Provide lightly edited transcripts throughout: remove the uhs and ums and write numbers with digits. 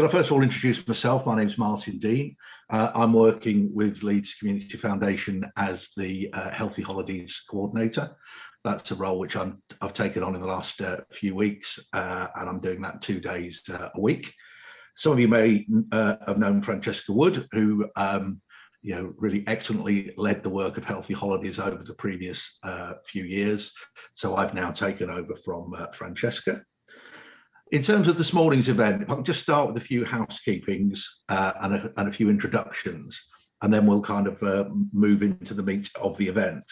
Can I first of all introduce myself? My name is Martin Dean. I'm working with Leeds Community Foundation as the Healthy Holidays Coordinator. That's a role which I've taken on in the last few weeks, and I'm doing that 2 days a week. Some of you may have known Francesca Wood, who really excellently led the work of Healthy Holidays over the previous few years. So I've now taken over from Francesca. In terms of this morning's event, if I can just start with a few housekeepings and a few introductions, and then we'll kind of move into the meat of the event.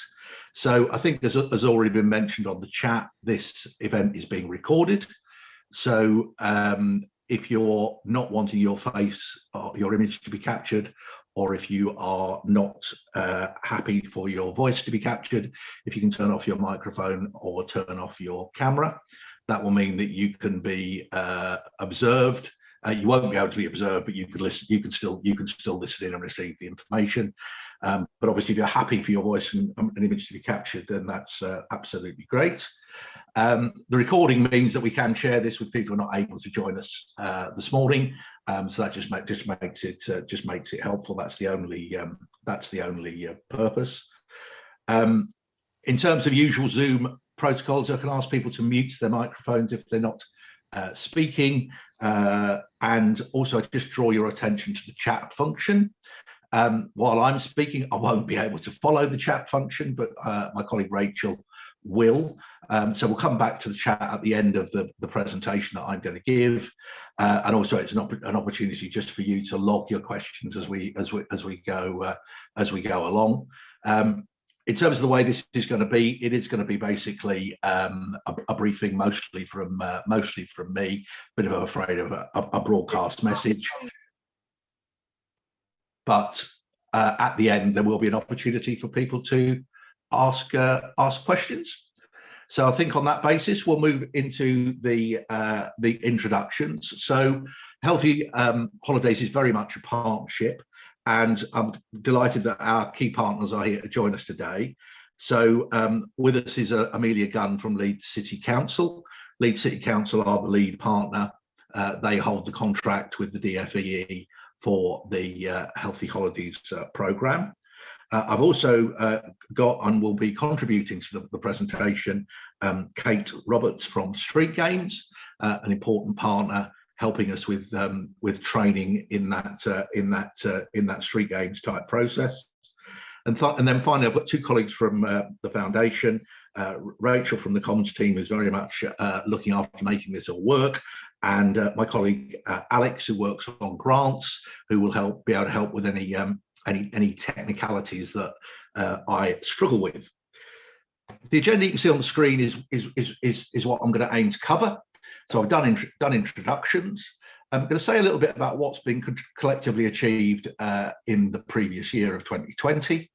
So I think, as already been mentioned on the chat, this event is being recorded. So if you're not wanting your face or your image to be captured, or if you are not happy for your voice to be captured, if you can turn off your microphone or turn off your camera, that will mean that you can be observed. You won't be able to be observed, but you can listen. You can still listen in and receive the information. But obviously, if you're happy for your voice and an image to be captured, then that's absolutely great. The recording means that we can share this with people who are not able to join us this morning. So that just makes it helpful. That's the only purpose. In terms of usual Zoom protocols, I can ask people to mute their microphones if they're not speaking, and also I just draw your attention to the chat function. While I'm speaking, I won't be able to follow the chat function, but my colleague Rachel will. So we'll come back to the chat at the end of the presentation that I'm going to give, and also it's an opportunity just for you to log your questions as we go along. In terms of the way this is going to be, it is going to be basically a briefing, mostly from me, bit of afraid of a broadcast message. But at the end, there will be an opportunity for people to ask questions. So I think on that basis, we'll move into the introductions. So Healthy Holidays is very much a partnership, and I'm delighted that our key partners are here to join us today. So with us is Amelia Gunn from Leeds City Council. Leeds City Council are the lead partner. They hold the contract with the DFEE for the Healthy Holidays programme. I've also got and will be contributing to the presentation Kate Roberts from Street Games, an important partner helping us with training in that Street Games type process. And then finally, I've got two colleagues from the foundation. Rachel from the comms team is very much looking after making this all work, and my colleague Alex, who works on grants, who will be able to help with any technicalities that I struggle with. The agenda you can see on the screen is what I'm going to aim to cover. So I've done introductions. I'm going to say a little bit about what's been collectively achieved in the previous year of 2020. I'm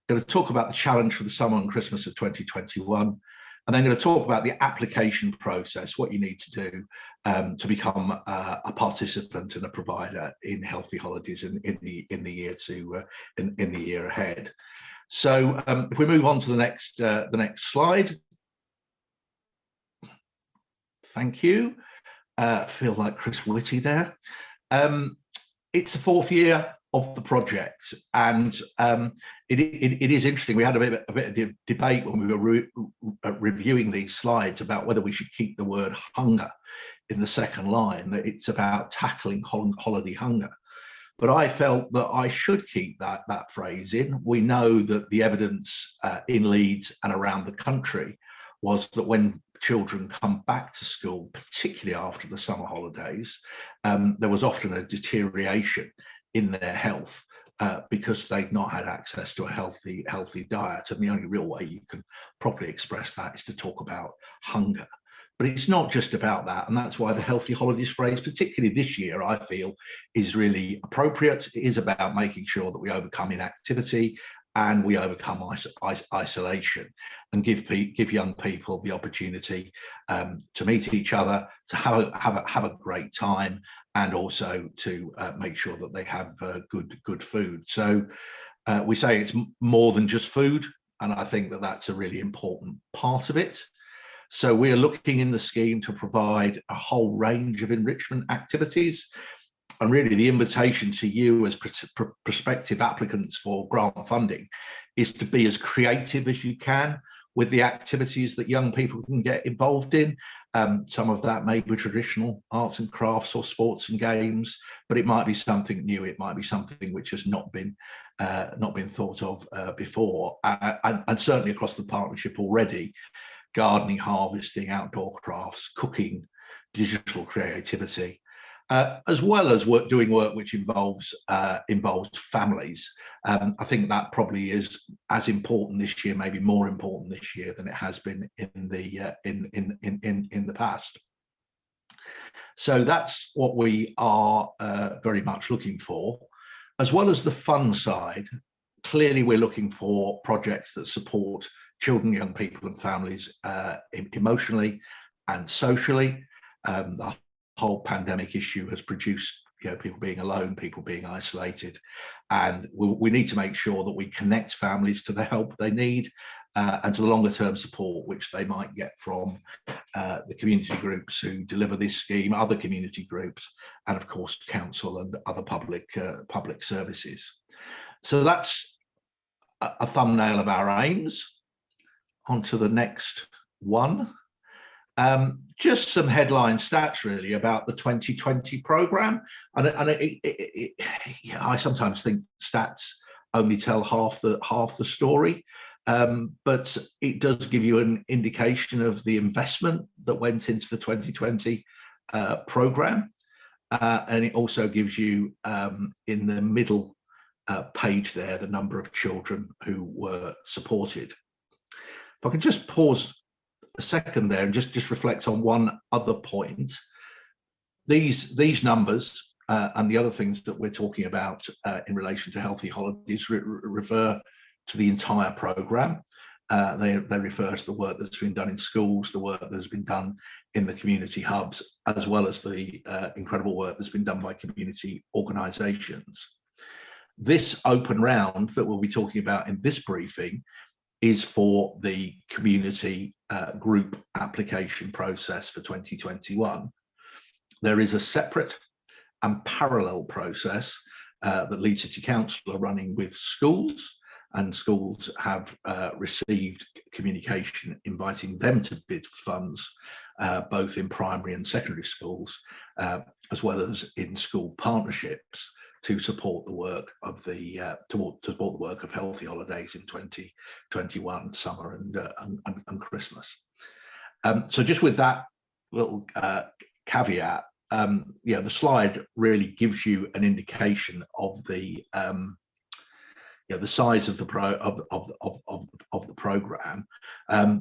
going to talk about the challenge for the summer and Christmas of 2021. And then I'm going to talk about the application process, what you need to do to become a participant and a provider in Healthy Holidays in the year ahead. So if we move on to the next slide. Thank you. Feel like Chris Whitty there. It's the 4th year of the project, and it is interesting. We had a bit of debate when we were reviewing these slides about whether we should keep the word hunger in the second line, that it's about tackling holiday hunger. But I felt that I should keep that phrase in. We know that the evidence in Leeds and around the country was that when children come back to school, particularly after the summer holidays, there was often a deterioration in their health because they'd not had access to a healthy diet. And the only real way you can properly express that is to talk about hunger. But it's not just about that, and that's why the Healthy Holidays phrase, particularly this year, I feel is really appropriate. It is about making sure that we overcome inactivity and we overcome isolation, and give young people the opportunity to meet each other, to have a great time, and also to make sure that they have good food. So we say it's more than just food, and I think that that's a really important part of it. So we're looking in the scheme to provide a whole range of enrichment activities. And really the invitation to you as prospective applicants for grant funding is to be as creative as you can with the activities that young people can get involved in. Some of that may be traditional arts and crafts or sports and games, but it might be something new. It might be something which has not been thought of before. And certainly across the partnership already, gardening, harvesting, outdoor crafts, cooking, digital creativity, as well as doing work which involves families. I think that probably is as important this year, maybe more important this year than it has been in the past. So that's what we are very much looking for, as well as the fun side. Clearly, we're looking for projects that support children, young people, and families emotionally and socially. The whole pandemic issue has produced people being alone, people being isolated, and we need to make sure that we connect families to the help they need and to the longer term support which they might get from the community groups who deliver this scheme, other community groups, and of course council and other public services. So that's a thumbnail of our aims. On to the next one. Just some headline stats really about the 2020 programme, and I sometimes think stats only tell half the story, but it does give you an indication of the investment that went into the 2020 programme, and it also gives you in the middle page there the number of children who were supported. If I can just pause a second there and just reflect on one other point. These numbers and the other things that we're talking about in relation to healthy holidays refer to the entire programme. They refer to the work that's been done in schools, the work that's been done in the community hubs, as well as the incredible work that's been done by community organisations. This open round that we'll be talking about in this briefing is for the community group application process for 2021. There is a separate and parallel process that Leeds City Council are running with schools, and schools have received communication inviting them to bid funds both in primary and secondary schools, as well as in school partnerships to support the work of healthy holidays in 2021 summer and Christmas. So just with that little caveat, the slide really gives you an indication of the size of the program,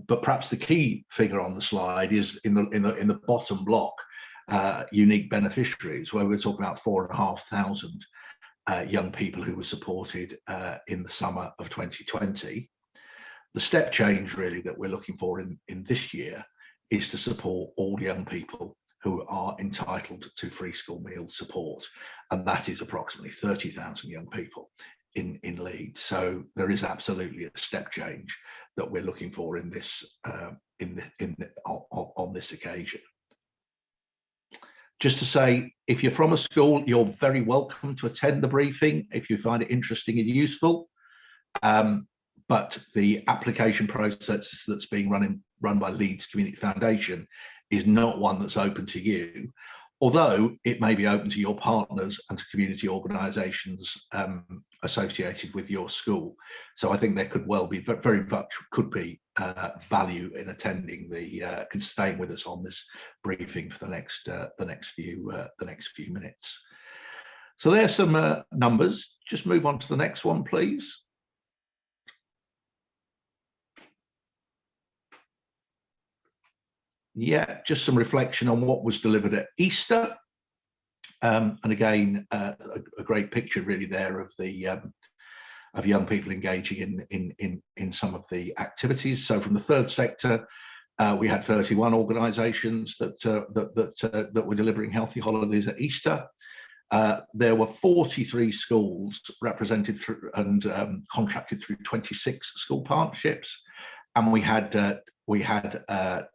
but perhaps the key figure on the slide is in the bottom block, unique beneficiaries, where we're talking about 4,500 young people who were supported in the summer of 2020. The step change really that we're looking for in this year is to support all young people who are entitled to free school meal support, and that is approximately 30,000 young people in Leeds. So there is absolutely a step change that we're looking for in this on this occasion. Just to say, if you're from a school, you're very welcome to attend the briefing if you find it interesting and useful. But the application process that's being run by Leeds Community Foundation is not one that's open to you, although it may be open to your partners and to community organisations associated with your school. So I think there could well be very much value in attending staying with us on this briefing for the next few minutes. So there's some numbers. Just move on to the next one, please. Yeah, just some reflection on what was delivered at Easter, and again a great picture really there of the of young people engaging in some of the activities. So from the third sector, we had 31 organisations that were delivering healthy holidays at Easter. There were 43 schools represented through and contracted through 26 school partnerships, and we had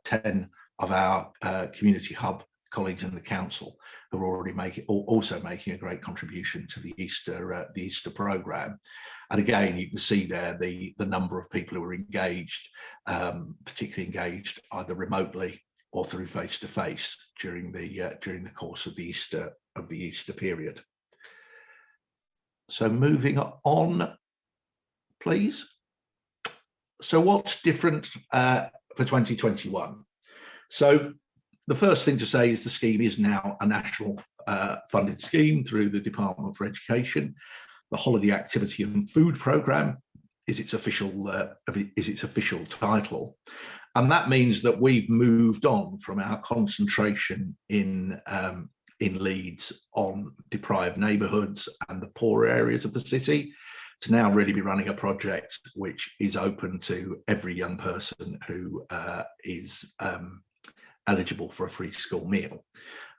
10 of our community hub colleagues in the council who are already also making a great contribution to the Easter programme. And again, you can see there the number of people who are engaged, particularly engaged either remotely or through face-to-face during the course of the Easter period. So moving on, please. So what's different for 2021? So the first thing to say is the scheme is now a national funded scheme through the Department for Education. The Holiday Activity and Food Programme is its official title, and that means that we've moved on from our concentration in Leeds on deprived neighbourhoods and the poorer areas of the city to now really be running a project which is open to every young person who is eligible for a free school meal.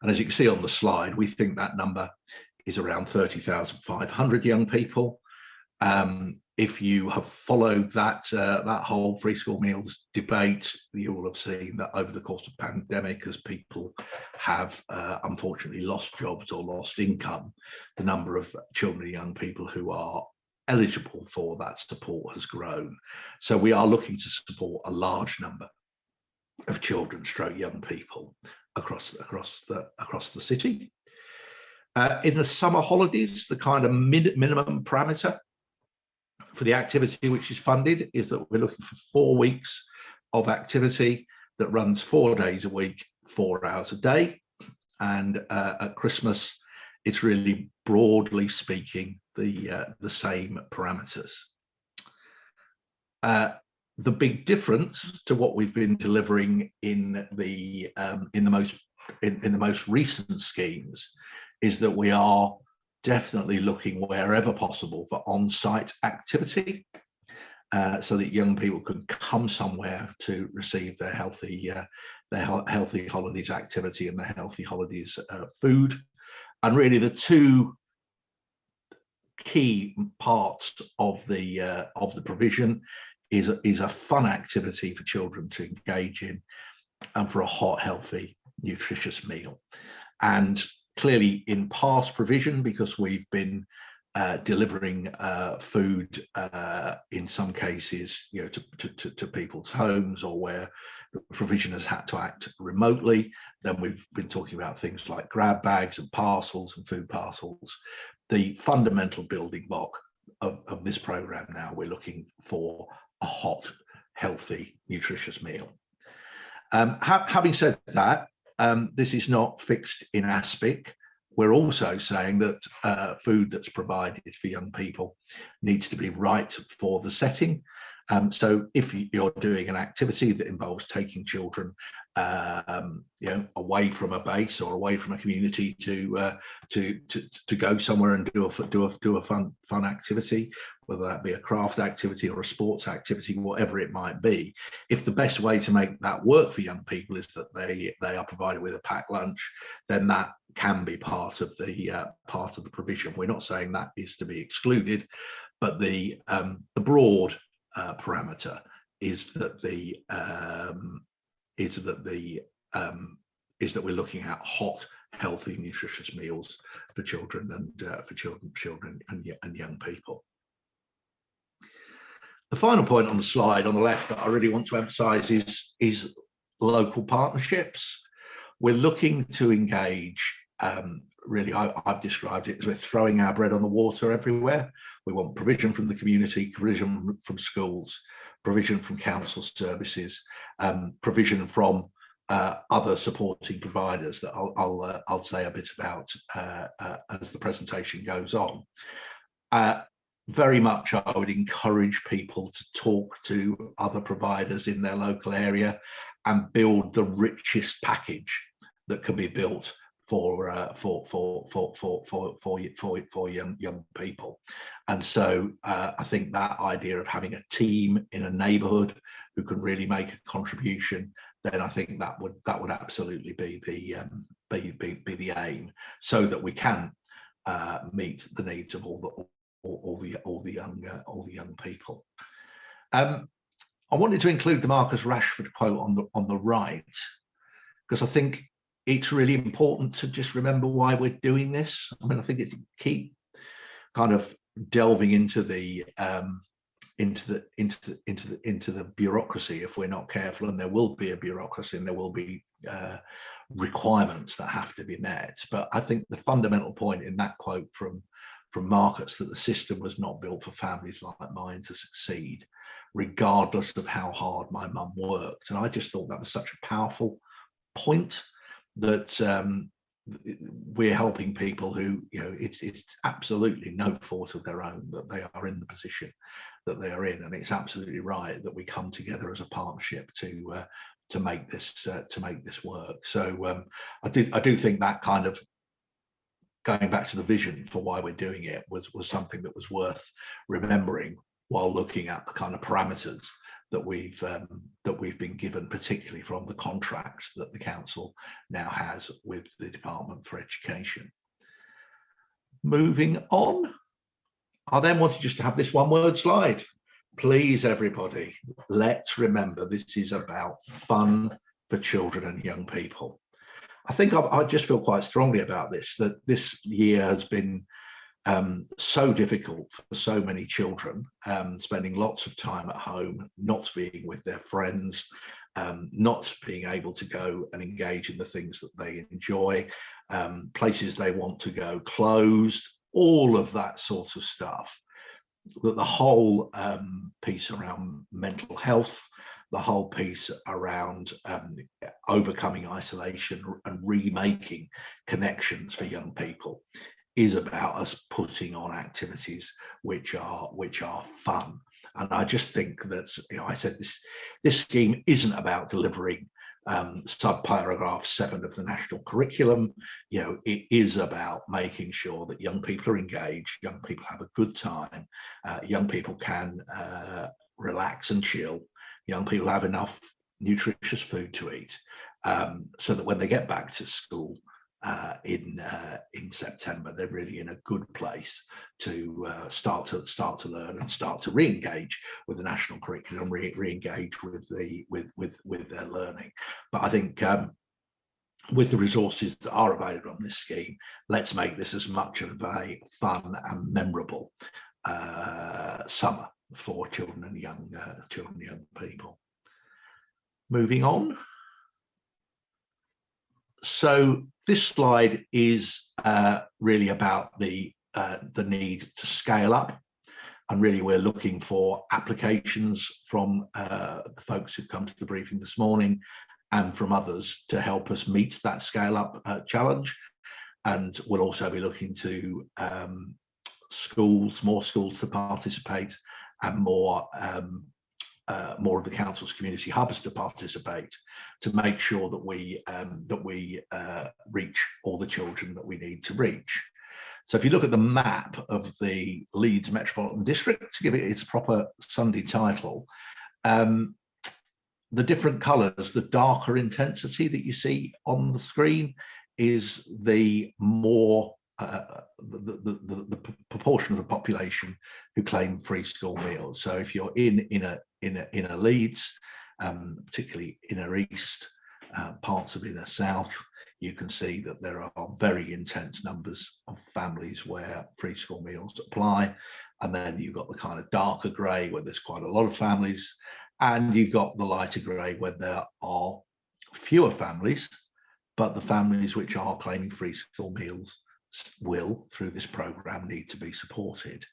And as you can see on the slide, we think that number is around 30,500 young people. If you have followed that whole free school meals debate, you will have seen that over the course of the pandemic, as people have unfortunately lost jobs or lost income, the number of children and young people who are eligible for that support has grown. So we are looking to support a large number of children / young people across the city. In the summer holidays, the kind of minimum parameter for the activity which is funded is that we're looking for 4 weeks of activity that runs 4 days a week, 4 hours a day. And at Christmas, it's really, broadly speaking, the same parameters. The big difference to what we've been delivering in the most recent schemes is that we are definitely looking wherever possible for on-site activity, so that young people can come somewhere to receive their healthy holidays activity and their healthy holidays food. And really, the two key parts of the provision is a fun activity for children to engage in, and for a hot, healthy, nutritious meal. And clearly, in past provision, because we've been delivering food in some cases, to people's homes, or where the provision has had to act remotely, then we've been talking about things like grab bags and parcels and food parcels. The fundamental building block of this programme now, we're looking for a hot, healthy, nutritious meal. Having said that, this is not fixed in aspic. We're also saying that food that's provided for young people needs to be right for the setting. So if you're doing an activity that involves taking children away from a base or away from a community to go somewhere and do a fun activity, whether that be a craft activity or a sports activity, whatever it might be, if the best way to make that work for young people is that they are provided with a packed lunch, then that can be part of the provision. We're not saying that is to be excluded, but the broad parameter is that we're looking at hot, healthy, nutritious meals for children and young people. The final point on the slide on the left that I really want to emphasise is local partnerships. We're looking to engage. Really, I've described it as we're throwing our bread on the water everywhere. We want provision from the community, provision from schools, provision from council services, provision from other supporting providers that I'll say a bit about as the presentation goes on. Very much, I would encourage people to talk to other providers in their local area and build the richest package that can be built for young people. And so I think that idea of having a team in a neighbourhood who can really make a contribution, then I think that would absolutely be the aim, so that we can meet the needs of all the young people. I wanted to include the Marcus Rashford quote on the right, because I think it's really important to just remember why we're doing this. I mean, I think it's keep kind of delving into the bureaucracy if we're not careful, and there will be a bureaucracy and there will be requirements that have to be met. But I think the fundamental point in that quote from Marcus, that the system was not built for families like mine to succeed, regardless of how hard my mum worked. And I just thought that was such a powerful point, that we're helping people who, you know, it's absolutely no fault of their own that they are in the position that they are in, and it's absolutely right that we come together as a partnership to make this work. So I do think that kind of going back to the vision for why we're doing it was something that was worth remembering while looking at the kind of parameters that we've been given, particularly from the contract that the council now has with the Department for Education. Moving on, I then wanted just to have this one-word slide. Please, everybody, let's remember this is about fun for children and young people. I think I just feel quite strongly about this, that this year has been so difficult for so many children, spending lots of time at home, not being with their friends, not being able to go and engage in the things that they enjoy, places they want to go closed, all of that sort of stuff. That the whole piece around mental health, the whole piece around overcoming isolation and remaking connections for young people is about us putting on activities which are fun. And I just think that, you know, I said this scheme isn't about delivering subparagraph 7 of the national curriculum. You know, it is about making sure that young people are engaged, young people have a good time, young people can relax and chill, young people have enough nutritious food to eat, so that when they get back to school in September, they're really in a good place to start to learn and start to re-engage with the national curriculum, re-engage with their learning. But I think with the resources that are available on this scheme, let's make this as much of a fun and memorable summer for children and young people. Moving on. So this slide is really about the need to scale up, and really we're looking for applications from the folks who've come to the briefing this morning and from others to help us meet that scale up challenge. And we'll also be looking to more schools to participate, and more of the council's community hubs to participate, to make sure that we reach all the children that we need to reach. So if you look at the map of the Leeds Metropolitan District, to give it its proper Sunday title, the different colours, the darker intensity that you see on the screen is the more the proportion of the population who claim free school meals. So if you're in inner Leeds, particularly inner east, parts of inner south, you can see that there are very intense numbers of families where free school meals apply. And then you've got the kind of darker grey where there's quite a lot of families, and you've got the lighter grey where there are fewer families, but the families which are claiming free school meals will, through this programme, need to be supported.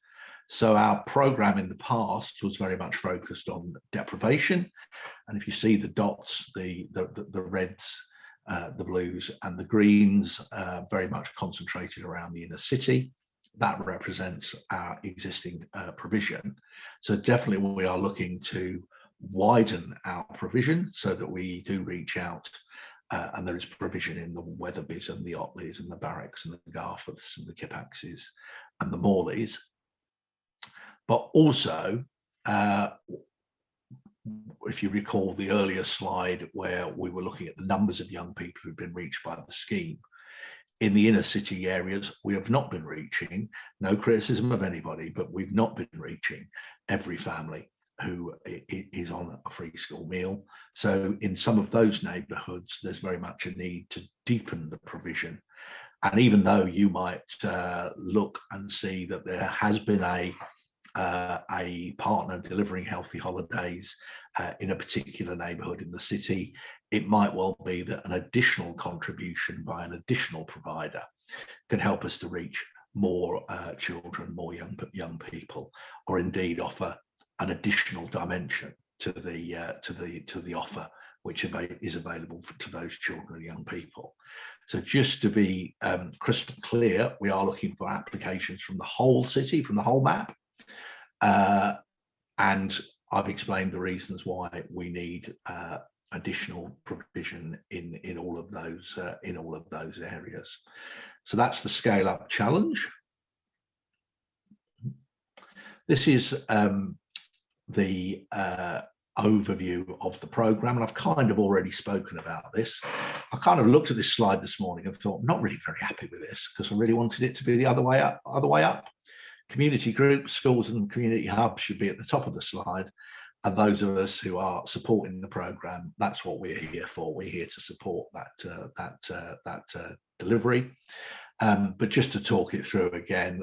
So our programme in the past was very much focused on deprivation, and if you see the dots, the reds, the blues and the greens, very much concentrated around the inner city. That represents our existing provision. So definitely we are looking to widen our provision so that we do reach out, and there is provision in the Wetherbys and the Otleys and the Barracks and the Garforths and the Kipaxes and the Morleys. But also, if you recall the earlier slide where we were looking at the numbers of young people who've been reached by the scheme, in the inner city areas, we have not been reaching, no criticism of anybody, but we've not been reaching every family is on a free school meal. So in some of those neighbourhoods, there's very much a need to deepen the provision. And even though you might look and see that there has been a partner delivering healthy holidays in a particular neighbourhood in the city, it might well be that an additional contribution by an additional provider can help us to reach more children, more young people, or indeed offer an additional dimension to the offer which is available to those children and young people. So just to be crystal clear, we are looking for applications from the whole city, from the whole map, and I've explained the reasons why we need additional provision in all of those areas. So that's the scale up challenge. This is the overview of the program, and I've kind of already spoken about this. I kind of looked at this slide this morning and thought, I'm not really very happy with this, because I really wanted it to be the other way up. Community groups, schools and community hubs should be at the top of the slide, and those of us who are supporting the program, that's what we're here for. We're here to support that delivery. But just to talk it through again,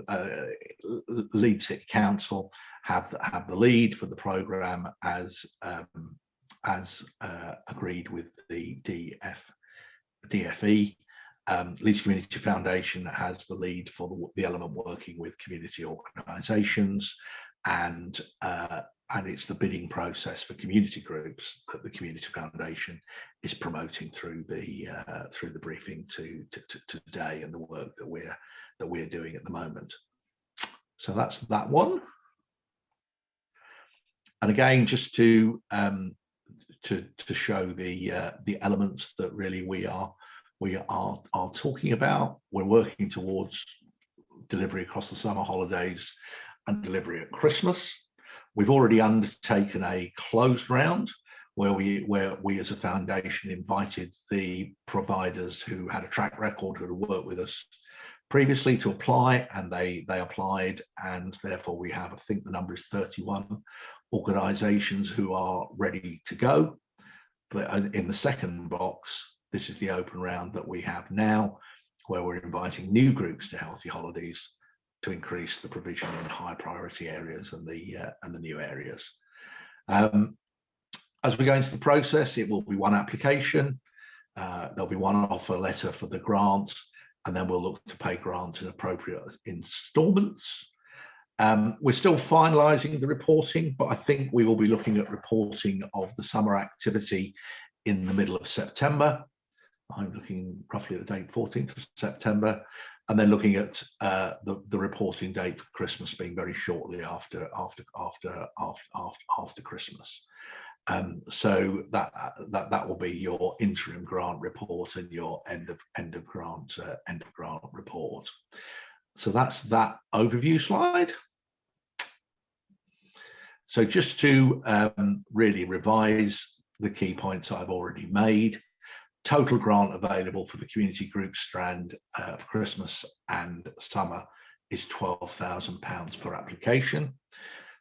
Leeds City Council have the lead for the program as agreed with the DFE. Leeds Community Foundation has the lead for the element working with community organisations, and it's the bidding process for community groups that the Community Foundation is promoting through the briefing to today, and the work that we're doing at the moment. So that's that one. And again, just to show the elements that really we are talking about. We're working towards delivery across the summer holidays and delivery at Christmas. We've already undertaken a closed round where we as a foundation invited the providers who had a track record, who had worked with us previously, to apply, and they applied, and therefore we have, I think the number is 31 organisations who are ready to go. But in the second box, this is the open round that we have now, where we're inviting new groups to Healthy Holidays to increase the provision in high priority areas and the new areas. As we go into the process, it will be one application, there'll be one offer letter for the grant, and then we'll look to pay grants in appropriate instalments. We're still finalising the reporting, but I think we will be looking at reporting of the summer activity in the middle of September. I'm looking roughly at the date 14th of September, and then looking at the reporting date for Christmas being very shortly after Christmas. So that will be your interim grant report and your end of grant report. So that's that overview slide. So just to really revise the key points I've already made. Total grant available for the community group strand for Christmas and summer is £12,000 per application,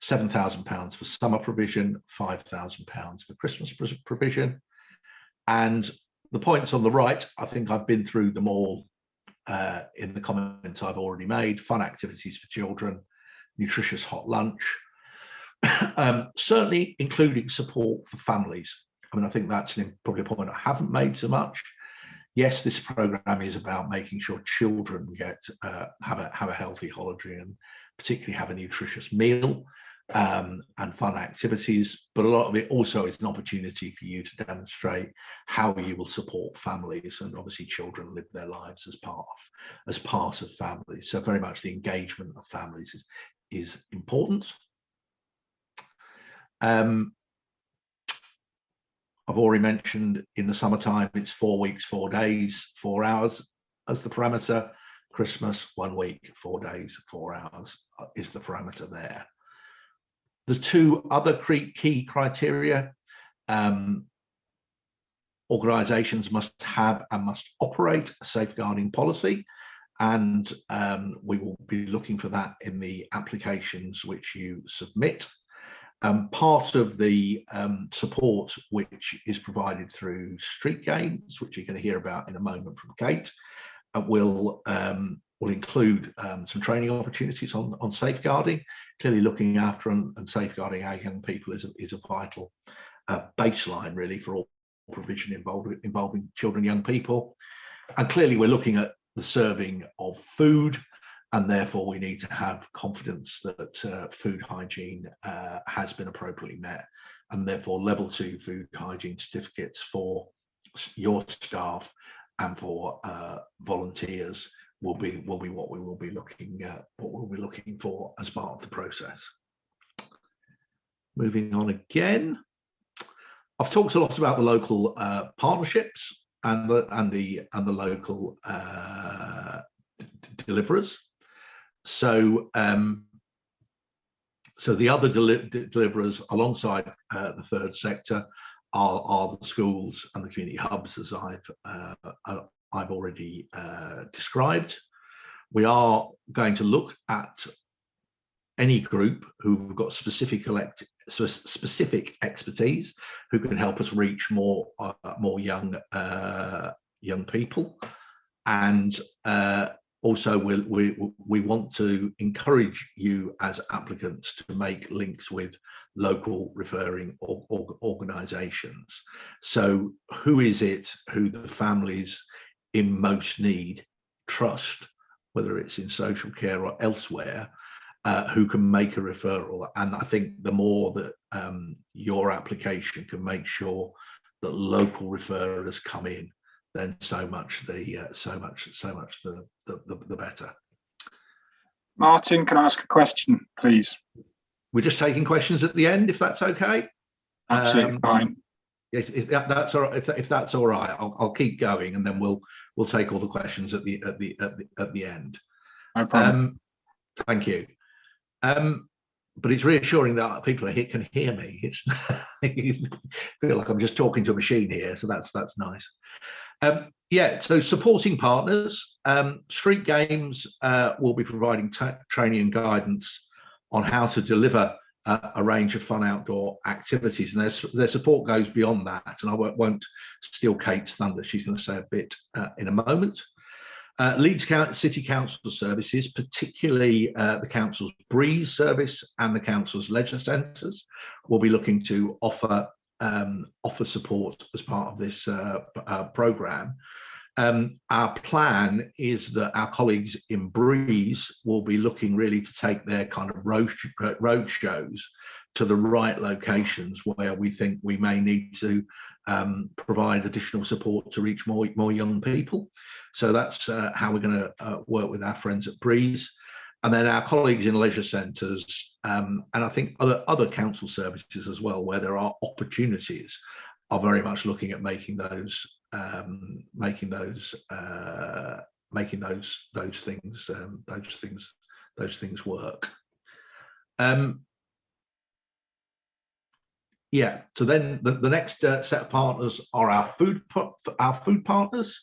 £7,000 for summer provision, £5,000 for Christmas provision. And the points on the right, I think I've been through them all in the comments I've already made. Fun activities for children, nutritious hot lunch, certainly including support for families. I mean, I think that's probably a point I haven't made so much. Yes, this program is about making sure children get have a healthy holiday, and particularly have a nutritious meal and fun activities. But a lot of it also is an opportunity for you to demonstrate how you will support families, and obviously children live their lives as part of families. So very much the engagement of families is important. I've already mentioned in the summertime, it's 4 weeks, 4 days, 4 hours as the parameter. Christmas, 1 week, 4 days, 4 hours is the parameter there. The two other key criteria, organisations must have and must operate a safeguarding policy, and we will be looking for that in the applications which you submit. Part of the support which is provided through street games, which you're going to hear about in a moment from Kate, will include some training opportunities on safeguarding. Clearly, looking after and safeguarding our young people is a vital baseline, really, for all provision involving children and young people. And clearly, we're looking at the serving of food, and therefore we need to have confidence that food hygiene has been appropriately met, and therefore level 2 food hygiene certificates for your staff and for volunteers will be what we will be looking for as part of the process. Moving on again, I've talked a lot about the local partnerships and the local deliverers. So the other deliverers alongside the third sector are the schools and the community hubs, as I've already described. We are going to look at any group who've got specific expertise who can help us reach more young people, and also we want to encourage you as applicants to make links with local referring organisations. So who is it who the families in most need trust, whether it's in social care or elsewhere, who can make a referral? And I think the more that your application can make sure that local referrers come in, then so much the better. Martin, can I ask a question, please? We're just taking questions at the end, if that's okay. Absolutely fine. If that's all right, if that's all right, I'll keep going, and then we'll take all the questions at the end. No problem. Thank you. But it's reassuring that people can hear me. It's I feel like I'm just talking to a machine here, so that's nice. Yeah, so supporting partners, Street Games will be providing training and guidance on how to deliver a range of fun outdoor activities, and their support goes beyond that, and I won't steal Kate's thunder. She's going to say a bit in a moment. Leeds City Council services, particularly the council's Breeze service and the council's leisure centres, will be looking to offer support as part of this programme. Our plan is that our colleagues in Breeze will be looking really to take their kind of road shows to the right locations where we think we may need to provide additional support to reach more young people. So that's how we're going to work with our friends at Breeze. And then our colleagues in leisure centres, and I think other council services as well, where there are opportunities, are very much looking at making those things work. Yeah. So then the next set of partners are our food partners,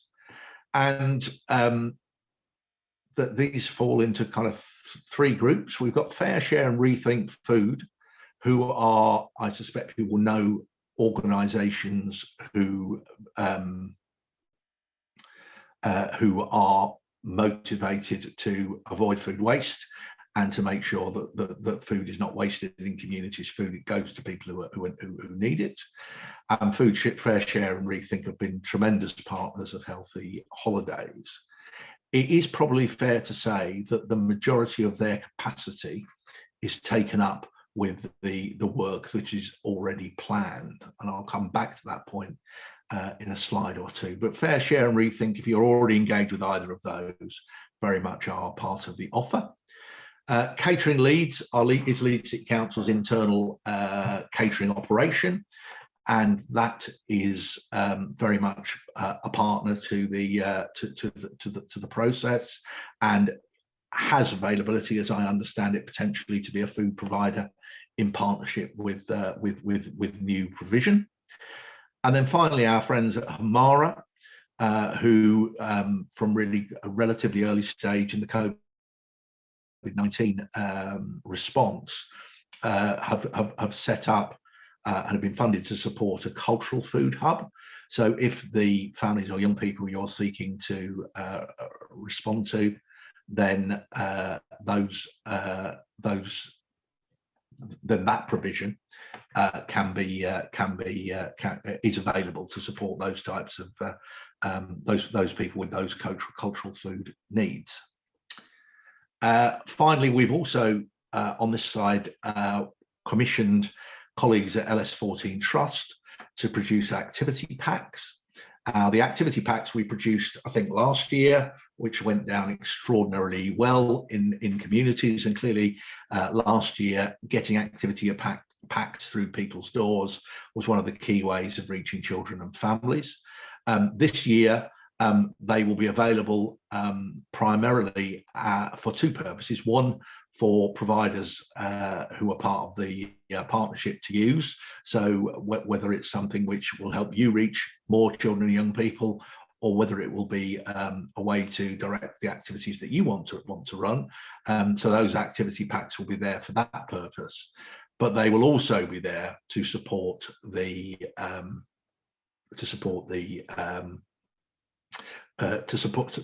and that these fall into kind of 3 groups. We've got Fair Share and Rethink Food, who are, I suspect people know, organisations who are motivated to avoid food waste and to make sure that food is not wasted in communities. Food goes to people who need it. Fair Share and Rethink have been tremendous partners of Healthy Holidays. It is probably fair to say that the majority of their capacity is taken up with the work which is already planned, and I'll come back to that point in a slide or two. But Fair Share and Rethink, if you're already engaged with either of those, very much are part of the offer. Catering Leeds is Leeds City Council's internal catering operation, and that is very much a partner to the process, and has availability, as I understand it, potentially to be a food provider in partnership with new provision. And then finally, our friends at Hamara, who from really a relatively early stage in the COVID-19 response, have set up and have been funded to support a cultural food hub. So if the families or young people you're seeking to respond to, then then that provision is available to support those types of those people with those cultural food needs. Finally, we've also on this side commissioned colleagues at LS14 Trust to produce activity packs. The activity packs we produced, I think, last year, which went down extraordinarily well in communities, and clearly last year getting activity packs through people's doors was one of the key ways of reaching children and families. This year they will be available primarily for two purposes. One, for providers who are part of the partnership to use. So whether it's something which will help you reach more children and young people, or whether it will be a way to direct the activities that you want to run. So those activity packs will be there for that purpose, but they will also be there to support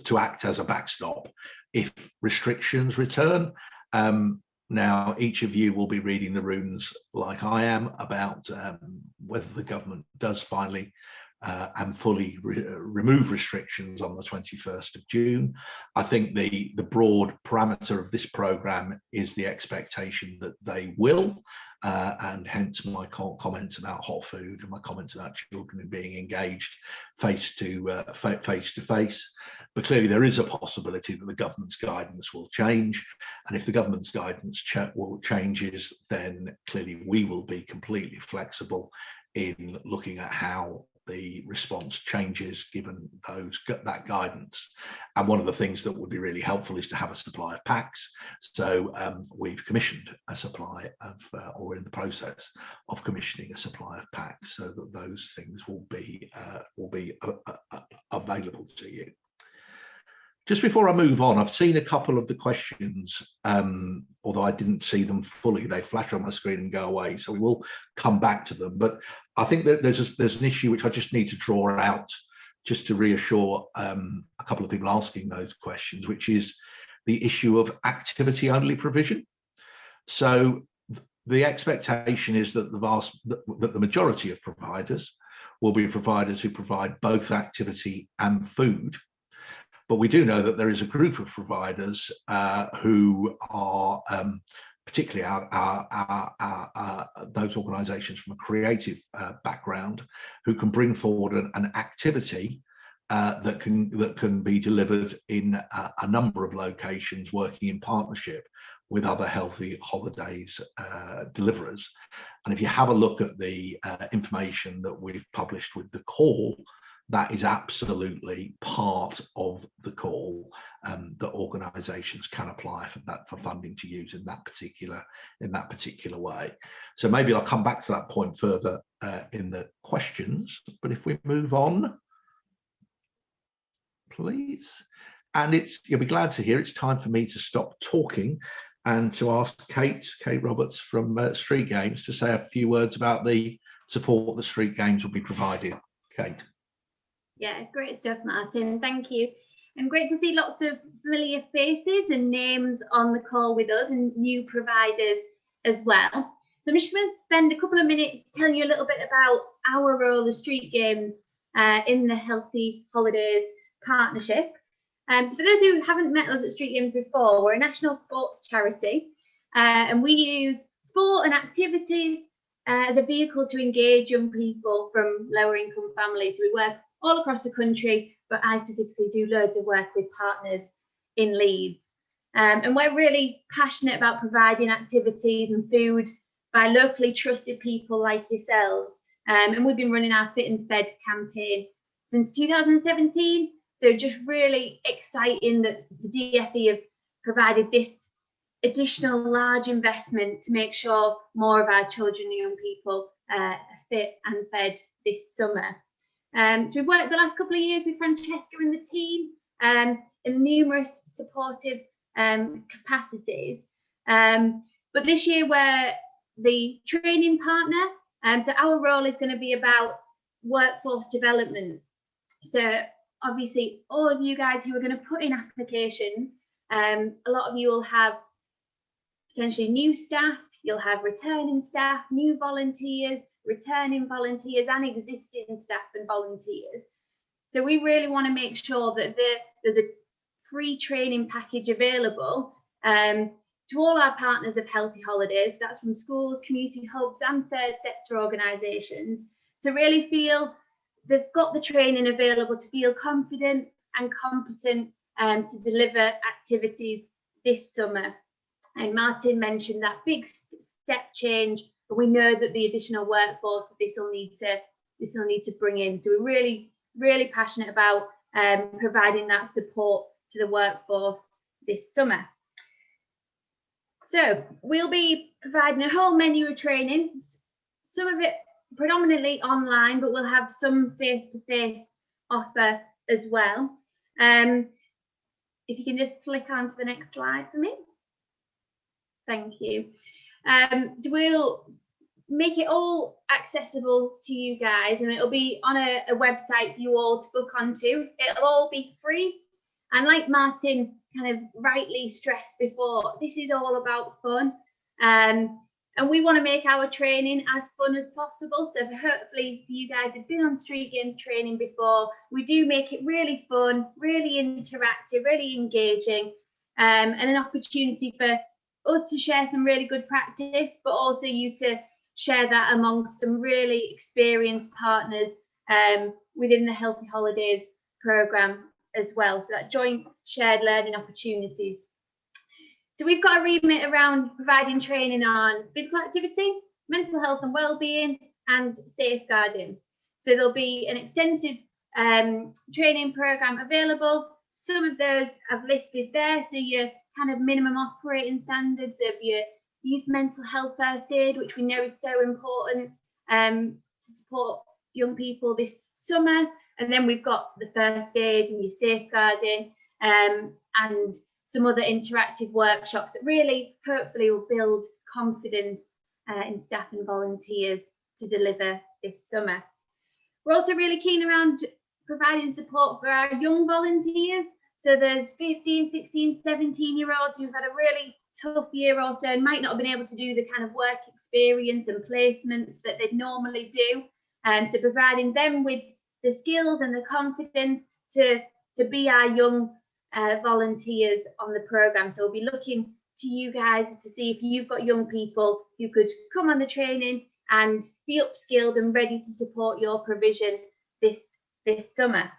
to act as a backstop if restrictions return. Now, each of you will be reading the runes like I am about whether the government does finally and fully remove restrictions on the 21st of June. I think the broad parameter of this programme is the expectation that they will, and hence my comments about hot food and my comments about children being engaged face to face. But clearly there is a possibility that the government's guidance will change, and if the government's guidance changes, then clearly we will be completely flexible in looking at how the response changes given that guidance. And one of the things that would be really helpful is to have a supply of packs. So we've commissioned a supply of, or in the process of commissioning a supply of packs, so that those things will be available to you. Just before I move on, I've seen a couple of the questions, although I didn't see them fully. They flash on my screen and go away, so we will come back to them. But I think that there's an issue which I just need to draw out, just to reassure a couple of people asking those questions, which is the issue of activity-only provision. So the expectation is that the majority of providers will be providers who provide both activity and food. But we do know that there is a group of providers who are, particularly those organisations from a creative background, who can bring forward an activity that can be delivered in a number of locations, working in partnership with other healthy holidays deliverers. And if you have a look at the information that we've published with the call, that is absolutely part of the call that organisations can apply for funding to use in that particular way. So maybe I'll come back to that point further in the questions. But if we move on, please. And you'll be glad to hear it's time for me to stop talking and to ask Kate Roberts from Street Games to say a few words about the support the Street Games will be providing. Kate. Yeah, great stuff, Martin. Thank you. And great to see lots of familiar faces and names on the call with us, and new providers as well. So I'm just going to spend a couple of minutes telling you a little bit about our role as Street Games in the Healthy Holidays Partnership. So for those who haven't met us at Street Games before, we're a national sports charity, and we use sport and activities as a vehicle to engage young people from lower income families. So we work all across the country, but I specifically do loads of work with partners in Leeds. And we're really passionate about providing activities and food by locally trusted people like yourselves. And we've been running our Fit and Fed campaign since 2017. So just really exciting that the DFE have provided this additional large investment to make sure more of our children and young people are fit and fed this summer. So we've worked the last couple of years with Francesca and the team in numerous supportive capacities. But this year we're the training partner. So our role is going to be about workforce development. So obviously all of you guys who are going to put in applications, a lot of you will have potentially new staff, you'll have returning staff, new volunteers, returning volunteers, and existing staff and volunteers. So we really want to make sure that there's a free training package available to all our partners of Healthy Holidays. That's from schools, community hubs, and third sector organisations, to really feel they've got the training available, to feel confident and competent to deliver activities this summer. And Martin mentioned that big step change, but we know that the additional workforce this will need to bring in. So we're really passionate about providing that support to the workforce this summer. So we'll be providing a whole menu of trainings, some of it predominantly online, but we'll have some face-to-face offer as well. If you can just flick on to the next slide for me. Thank you. So we'll make it all accessible to you guys, and it'll be on a website for you all to book onto. It'll all be free. And like Martin kind of rightly stressed before, this is all about fun. And we want to make our training as fun as possible. So hopefully for you guys who've been on street games training before, we do make it really fun, really interactive, really engaging, and an opportunity for us to share some really good practice, but also you to share that amongst some really experienced partners within the Healthy Holidays programme as well. So that joint shared learning opportunities. So we've got a remit around providing training on physical activity, mental health and wellbeing, and safeguarding. So there'll be an extensive training programme available. Some of those I've listed there. So your kind of minimum operating standards of your youth mental health first aid, which we know is so important to support young people this summer. And then we've got the first aid and your safeguarding and some other interactive workshops that really hopefully will build confidence in staff and volunteers to deliver this summer. We're also really keen around providing support for our young volunteers. So there's 15, 16, 17-year-olds who've had a really tough year or so and might not have been able to do the kind of work experience and placements that they'd normally do. So providing them with the skills and the confidence to be our young volunteers on the programme. So we'll be looking to you guys to see if you've got young people who could come on the training and be upskilled and ready to support your provision this summer.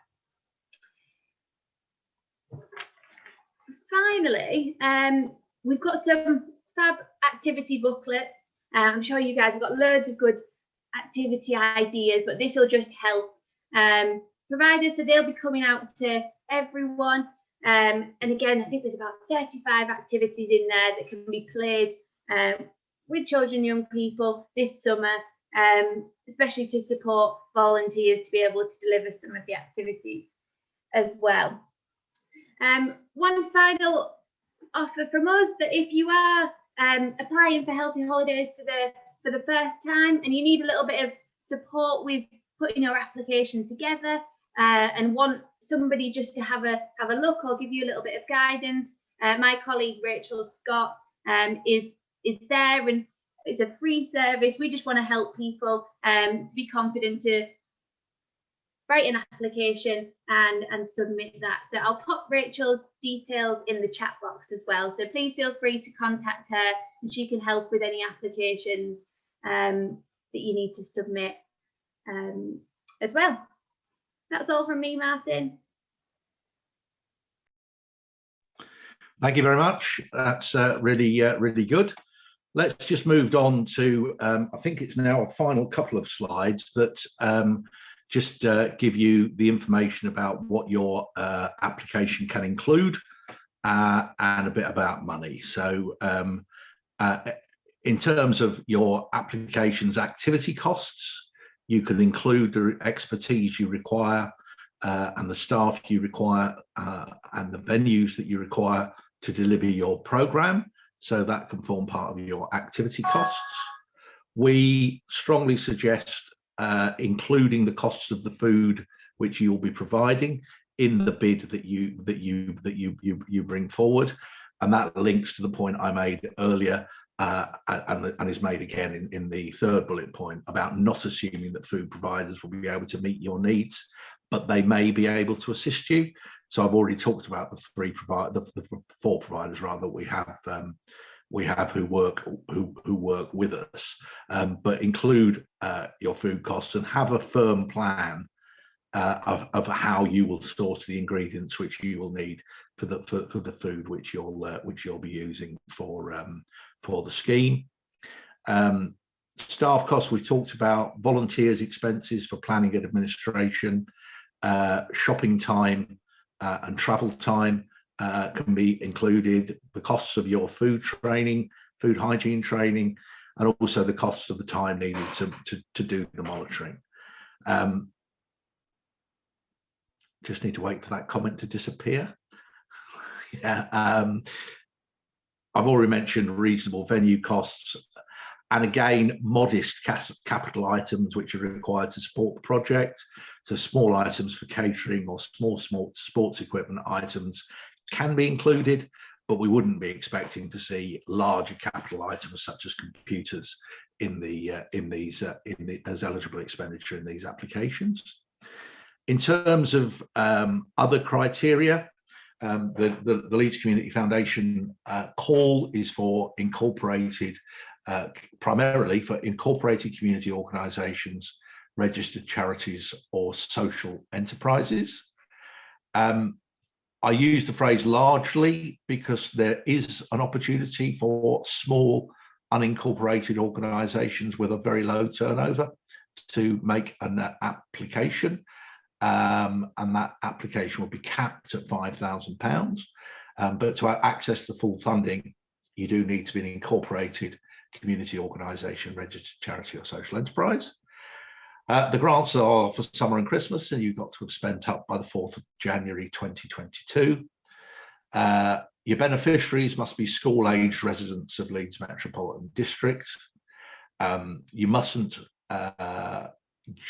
Finally, we've got some fab activity booklets. I'm sure you guys have got loads of good activity ideas, but this will just help providers. So they'll be coming out to everyone. And again, I think there's about 35 activities in there that can be played with children and young people this summer, especially to support volunteers to be able to deliver some of the activities as well. One final offer from us, that if you are applying for Healthy Holidays for the first time and you need a little bit of support with putting your application together and want somebody just to have a look or give you a little bit of guidance, my colleague Rachel Scott is there, and it's a free service. We just want to help people to be confident to write an application and submit that. So I'll pop Rachel's details in the chat box as well. So please feel free to contact her and she can help with any applications that you need to submit as well. That's all from me, Martin. Thank you very much. That's really good. Let's just move on to, I think it's now a final couple of slides that just give you the information about what your application can include and a bit about money. So in terms of your application's activity costs, you can include the expertise you require and the staff you require and the venues that you require to deliver your programme. So that can form part of your activity costs. We strongly suggest including the costs of the food which you'll be providing in the bid that you bring forward, and that links to the point I made earlier, and is made again in the third bullet point about not assuming that food providers will be able to meet your needs, but they may be able to assist you. So I've already talked about the four providers rather we have who work with us, but include your food costs and have a firm plan of how you will source the ingredients which you will need for the food which you'll be using for the scheme. Staff costs we've talked about, volunteers expenses for planning and administration, shopping time and travel time can be included, the costs of your food training, food hygiene training, and also the costs of the time needed to do the monitoring. Just need to wait for that comment to disappear. Yeah, I've already mentioned reasonable venue costs, and again, modest capital items which are required to support the project. So small items for catering or small sports equipment items can be included, but we wouldn't be expecting to see larger capital items such as computers as eligible expenditure in these applications. In terms of other criteria, the Leeds Community Foundation call is for primarily for incorporated community organisations, registered charities or social enterprises. I use the phrase largely because there is an opportunity for small unincorporated organisations with a very low turnover to make an application. And that application will be capped at £5,000. But to access the full funding, you do need to be an incorporated community organisation, registered charity or social enterprise. The grants are for summer and Christmas, and you've got to have spent up by the 4th of January 2022. Your beneficiaries must be school-aged residents of Leeds Metropolitan District. You mustn't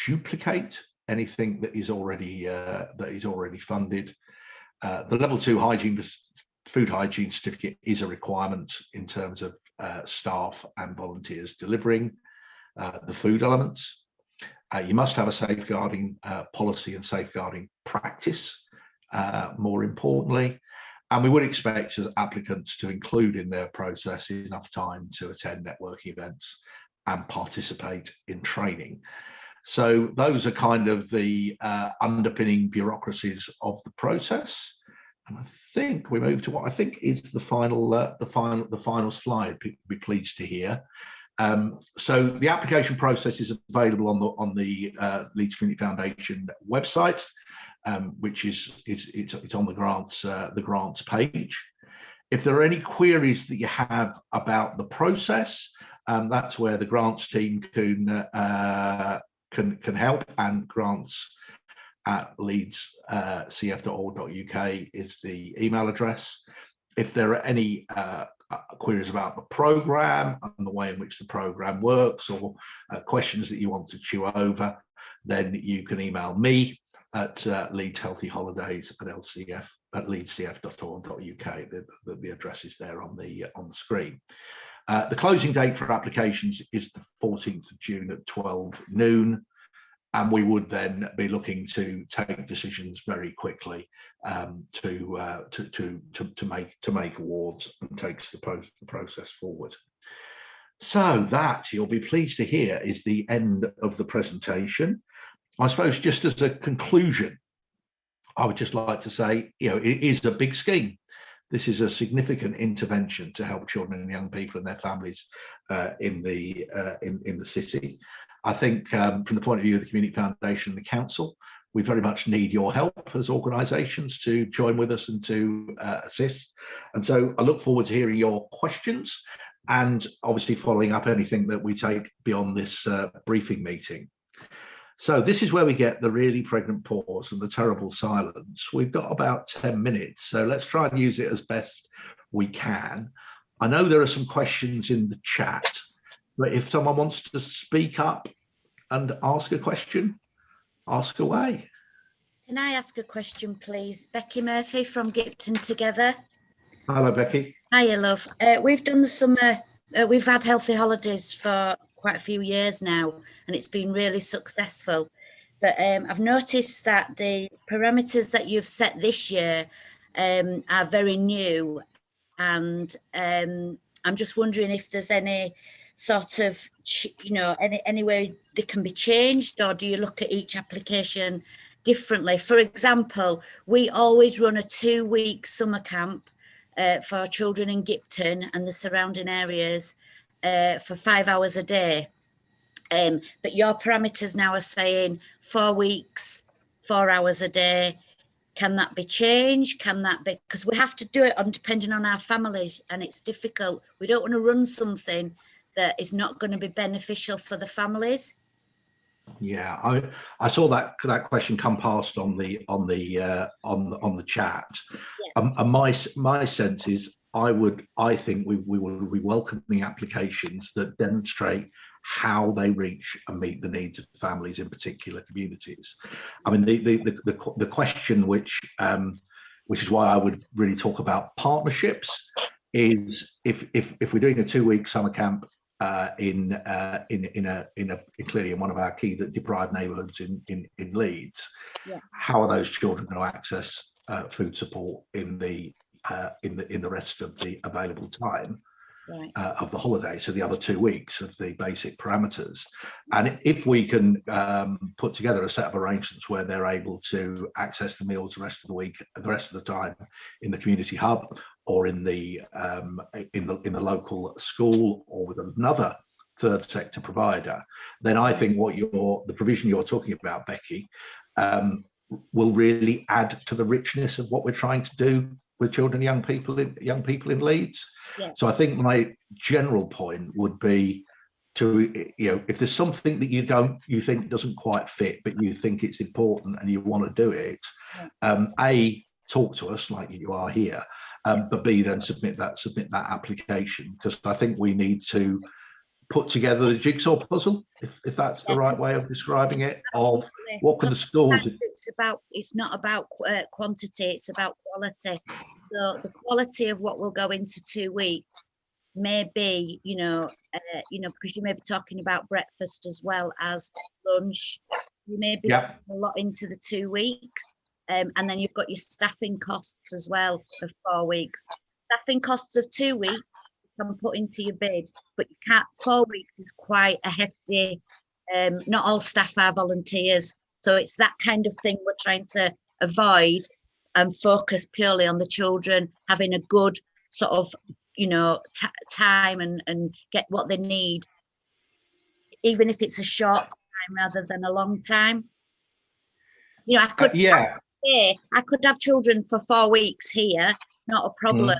duplicate anything that is already funded. The level 2 food hygiene certificate is a requirement in terms of staff and volunteers delivering the food elements. You must have a safeguarding policy and safeguarding practice, more importantly, and we would expect as applicants to include in their process enough time to attend networking events and participate in training. So those are kind of the underpinning bureaucracies of the process. And I think we move to what I think is the final slide. People will be pleased to hear. So the application process is available on the Leeds Community Foundation website, which is on the grants page. If there are any queries that you have about the process, that's where the grants team can help, and grants@leedscf.org.uk is the email address. If there are any queries about the programme and the way in which the programme works, or questions that you want to chew over, then you can email me at leedshealthyholidays@leedscf.org.uk. The address is there on the screen. The closing date for applications is the 14th of June at 12 noon, and we would then be looking to take decisions very quickly to make awards and takes the process forward. So that, you'll be pleased to hear, is the end of the presentation. I suppose just as a conclusion, I would just like to say, it is a big scheme. This is a significant intervention to help children and young people and their families in the city. I think from the point of view of the Community Foundation and the Council, we very much need your help as organisations to join with us and to assist. And so I look forward to hearing your questions and obviously following up anything that we take beyond this briefing meeting. So this is where we get the really pregnant pause and the terrible silence. We've got about 10 minutes, so let's try and use it as best we can. I know there are some questions in the chat, But if someone wants to speak up and ask a question, ask away. Can I ask a question, please? Becky Murphy from Gipton Together. Hello, Becky. Hiya, love. We've done the summer, we've had healthy holidays for quite a few years now, and it's been really successful. But I've noticed that the parameters that you've set this year are very new, and I'm just wondering if there's any sort of, any way they can be changed, or do you look at each application differently? For example, we always run a 2-week summer camp for children in Gipton and the surrounding areas for 5 hours a day. But your parameters now are saying 4 weeks, 4 hours a day. Can that be changed? Can that be, because we have to do it on depending on our families, and it's difficult. We don't want to run something that is not going to be beneficial for the families. Yeah, I saw that question come past on the chat. Yeah. And my sense is I think we will be welcoming applications that demonstrate how they reach and meet the needs of families in particular communities. I mean, the question which is why I would really talk about partnerships is if we're doing a 2-week summer camp clearly in one of our key deprived neighbourhoods in Leeds, yeah, how are those children going to access food support in the rest of the available time right, of the holiday, so the other 2 weeks of the basic parameters? And if we can put together a set of arrangements where they're able to access the meals the rest of the week, the rest of the time in the community hub, or in the local school, or with another third sector provider, then I think the provision you're talking about, Becky, will really add to the richness of what we're trying to do with children and young people in Leeds. yeah. So I think my general point would be to, if there's something that you think doesn't quite fit, but you think it's important and you want to do it, A, talk to us like you are here, but B, then submit that application, because I think we need to put together the jigsaw puzzle, if that's the right way of describing it, of what can the schools. It's not about quantity, it's about quality. So the quality of what will go into 2 weeks may be, because you may be talking about breakfast as well as lunch. You may be putting a lot into the 2 weeks, and then you've got your staffing costs as well of 4 weeks. Staffing costs of 2 weeks you can put into your bid, but you can't. 4 weeks is quite a hefty. Not all staff are volunteers, so it's that kind of thing we're trying to avoid and focus purely on the children having a good sort of, time and get what they need, even if it's a short time rather than a long time. I could I could have children for 4 weeks here, not a problem,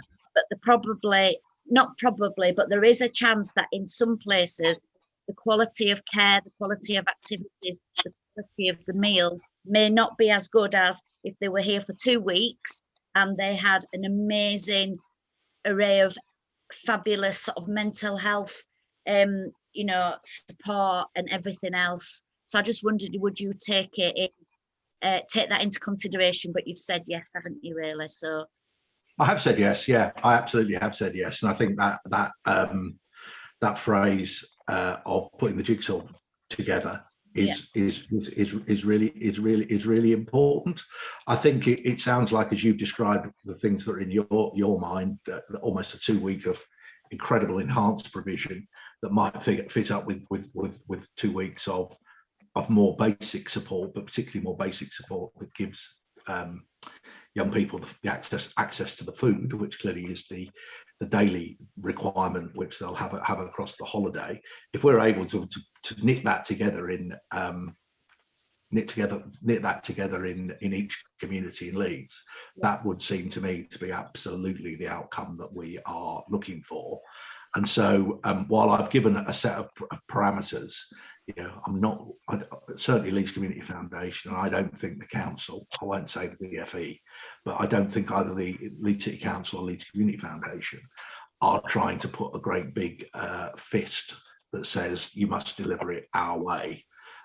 but there is a chance that in some places the quality of care, the quality of activities, the quality of the meals may not be as good as if they were here for 2 weeks and they had an amazing array of fabulous sort of mental health, support and everything else. So I just wondered, would you take that into consideration? But you've said yes, haven't you, really? So I have said yes. Yeah, I absolutely have said yes, and I think that phrase of putting the jigsaw together is really important. I think it sounds like, as you've described the things that are in your mind, almost a 2 week of incredible enhanced provision that might fit up with 2 weeks of more basic support, but particularly more basic support that gives young people the access to the food, which clearly is the daily requirement which they'll have across the holiday. If we're able to knit that together in each community in Leeds, that would seem to me to be absolutely the outcome that we are looking for. And so while I've given a set of parameters, certainly Leeds Community Foundation, and I don't think the council, I won't say the BFE, but I don't think either the Leeds City Council or Leeds Community Foundation are trying to put a great big fist that says you must deliver it our way.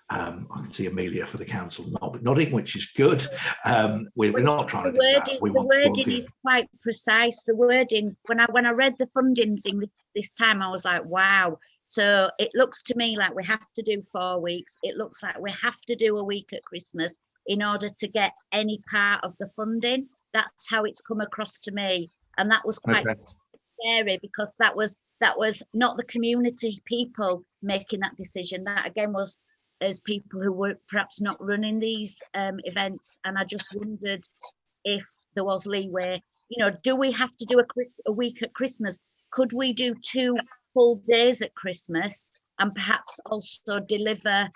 I can see Amelia for the council nodding, which is good. We're not trying to do that. The wording is quite precise. The wording, when I read the funding thing this time, I was like, wow. So it looks to me like we have to do 4 weeks. It looks like we have to do a week at Christmas in order to get any part of the funding. That's how it's come across to me. And that was quite scary, because that was not the community people making that decision. That again was as people who were perhaps not running these events. And I just wondered if there was leeway. You know, do we have to do a week at Christmas? Could we do 2 full days at Christmas and perhaps also deliver,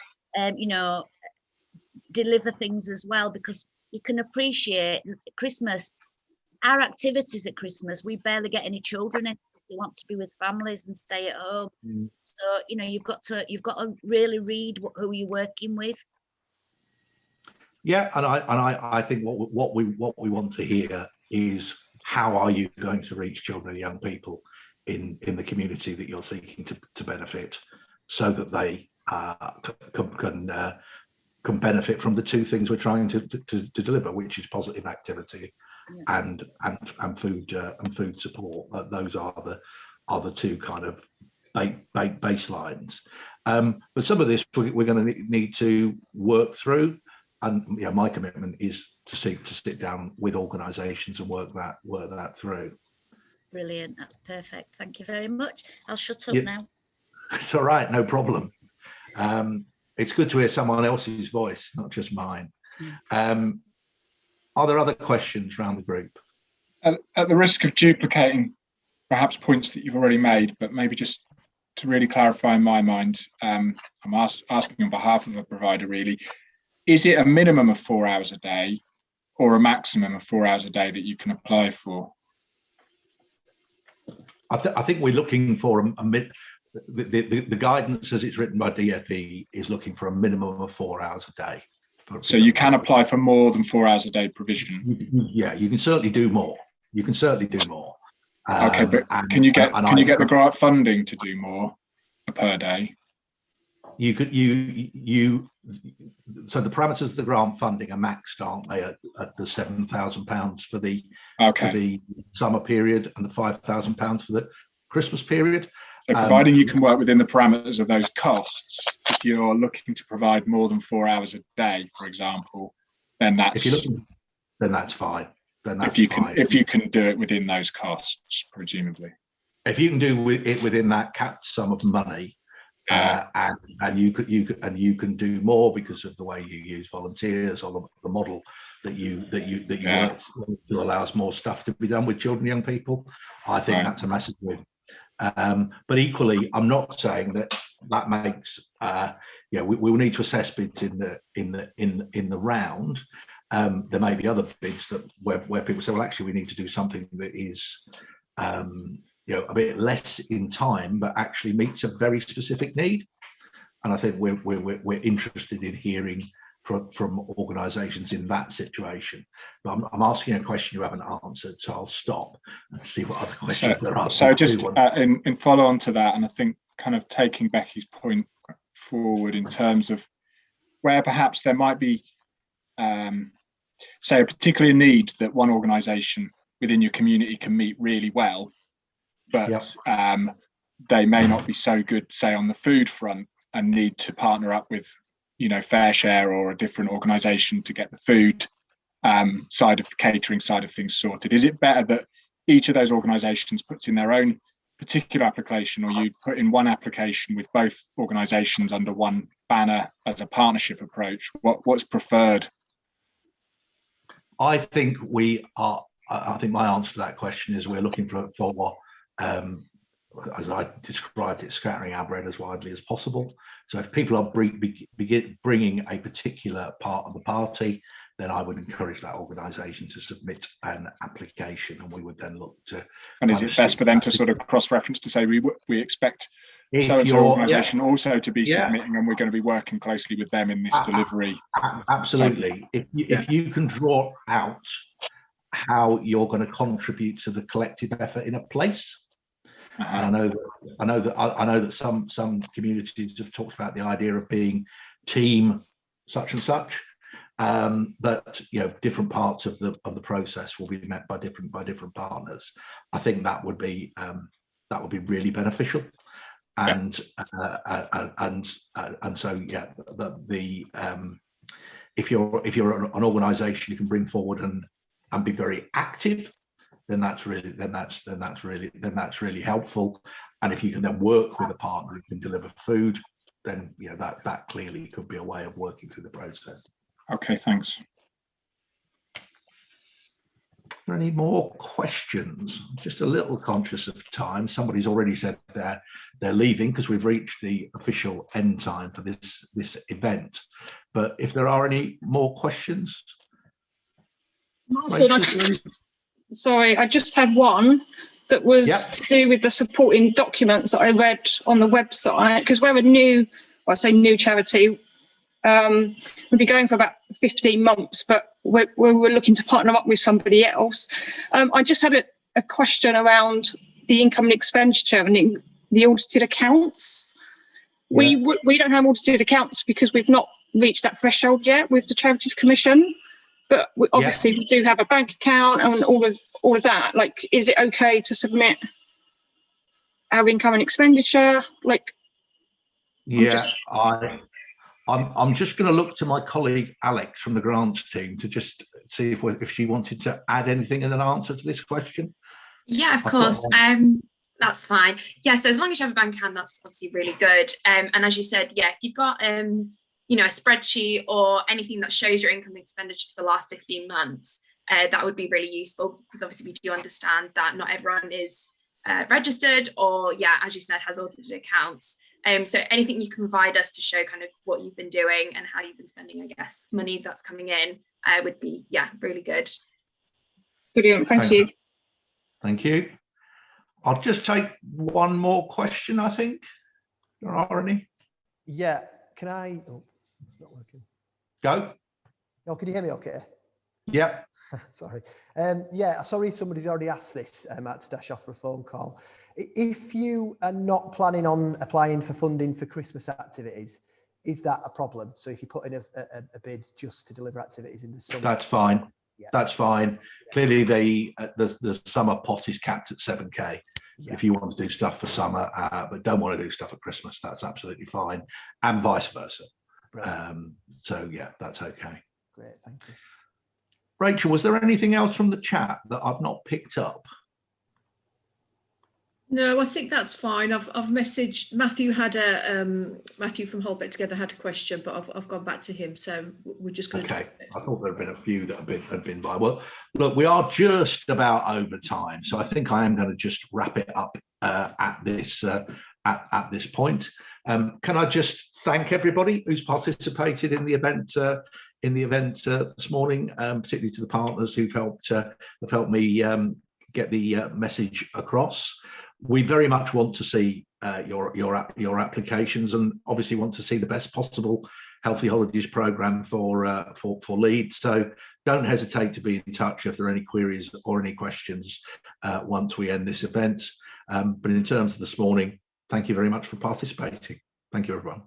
deliver things as well? Because you can appreciate Christmas, our activities at Christmas, we barely get any children in. They want to be with families and stay at home. So, you know, you've got to really read who you're working with. Yeah, and I think what we want to hear is, how are you going to reach children and young people in the community that you're seeking to benefit, so that they can benefit from the 2 things we're trying to deliver, which is positive activity and food support. Those are the 2 kind of baselines. But some of this we're going to need to work through, and my commitment is to sit down with organisations and work that through. Brilliant, that's perfect. Thank you very much. I'll shut up now. It's all right, no problem. It's good to hear someone else's voice, not just mine. Are there other questions around the group? At the risk of duplicating perhaps points that you've already made, but maybe just to really clarify in my mind, I'm asking on behalf of a provider really, is it a minimum of 4 hours a day or a maximum of 4 hours a day that you can apply for? I think we're looking for the guidance as it's written by DfE is looking for a minimum of 4 hours a day. So you can apply for more than 4 hours a day provision? Yeah, you can certainly do more. You can certainly do more. Okay, but can you get the grant funding to do more per day? You could so the parameters of the grant funding are maxed, aren't they, at the £7,000 for the for the summer period and the £5,000 for the Christmas period. So providing you can work within the parameters of those costs, if you're looking to provide more than 4 hours a day, for example, then that's then that's fine. Then that's if you can do it within those costs, presumably. If you can do it within that capped sum of money. And you can do more because of the way you use volunteers, or the model that you work to allows more stuff to be done with children and young people. I think that's a massive win. But equally, I'm not saying that makes we will need to assess bids in the round. There may be other bids that where people say, well, actually, we need to do something that is a bit less in time, but actually meets a very specific need. And I think we're interested in hearing from organisations in that situation. But I'm asking a question you haven't answered, so I'll stop and see what other questions there are. So just in follow on to that, and I think kind of taking Becky's point forward in terms of where perhaps there might be, say, a particular need that one organisation within your community can meet really well, but they may not be so good, say, on the food front, and need to partner up with, Fair Share or a different organisation to get the food side of catering side of things sorted. Is it better that each of those organisations puts in their own particular application, or you put in one application with both organisations under one banner as a partnership approach? What's preferred? I think I think my answer to that question is we're looking for what, as I described it, scattering our bread as widely as possible. So if people are bringing a particular part of the party, then I would encourage that organisation to submit an application, and we would then look to. And is it best for them to sort of cross-reference to say we expect so-and-so organisation also to be submitting, and we're going to be working closely with them in this delivery? Absolutely. If you can draw out how you're going to contribute to the collective effort in a place, And I know that some communities have talked about the idea of being team such and such, but different parts of the process will be met by different partners. I think that would be really beneficial. And so if you're an organisation you can bring forward and be very active, then that's really helpful. And if you can then work with a partner who can deliver food, then that clearly could be a way of working through the process. Okay, thanks. Are there any more questions? I'm just a little conscious of time. Somebody's already said they're leaving because we've reached the official end time for this event. But if there are any more questions, Martin, sorry, I just had one that was to do with the supporting documents that I read on the website, because we're a new charity. We'll be going for about 15 months, but we're looking to partner up with somebody else. I just had a question around the income and expenditure and the audited accounts. We don't have audited accounts because we've not reached that threshold yet with the Charities Commission, but we do have a bank account and all of that. Like, is it okay to submit our income and expenditure? I'm just going to look to my colleague Alex from the grants team to just see if she wanted to add anything in an answer to this question. Yeah, of course. That's fine. Yeah, so as long as you have a bank account, that's obviously really good. And as you said, if you've got a spreadsheet or anything that shows your income and expenditure for the last 15 months, that would be really useful, because obviously we do understand that not everyone is registered or, as you said, has audited accounts. So anything you can provide us to show kind of what you've been doing and how you've been spending, I guess, money that's coming in would be, really good. Brilliant, thank you. Thank you. I'll just take one more question, I think. There are any? Yeah, can I? Oh, it's not working. Go. Oh, can you hear me okay? Yeah. Sorry. Sorry, somebody's already asked this. I had to dash off for a phone call. If you are not planning on applying for funding for Christmas activities, is that a problem? So if you put in a bid just to deliver activities in the summer, that's fine. Yeah. That's fine. Yeah. Clearly, the summer pot is capped at 7K. Yeah. If you want to do stuff for summer, but don't want to do stuff at Christmas, that's absolutely fine, and vice versa. So that's okay. Great, thank you. Rachel, was there anything else from the chat that I've not picked up? No, I think that's fine. I've messaged Matthew. Matthew from Hold Back Together had a question, but I've gone back to him, so we're just going to. Okay, I thought there had been a few that had been by. Well, look, we are just about over time, so I think I am going to just wrap it up at this point. Can I just thank everybody who's participated in the event this morning, particularly to the partners who've helped me get the message across. We very much want to see your applications, and obviously want to see the best possible Healthy Holidays programme for Leeds. So don't hesitate to be in touch if there are any queries or any questions once we end this event. But in terms of this morning, thank you very much for participating. Thank you, everyone.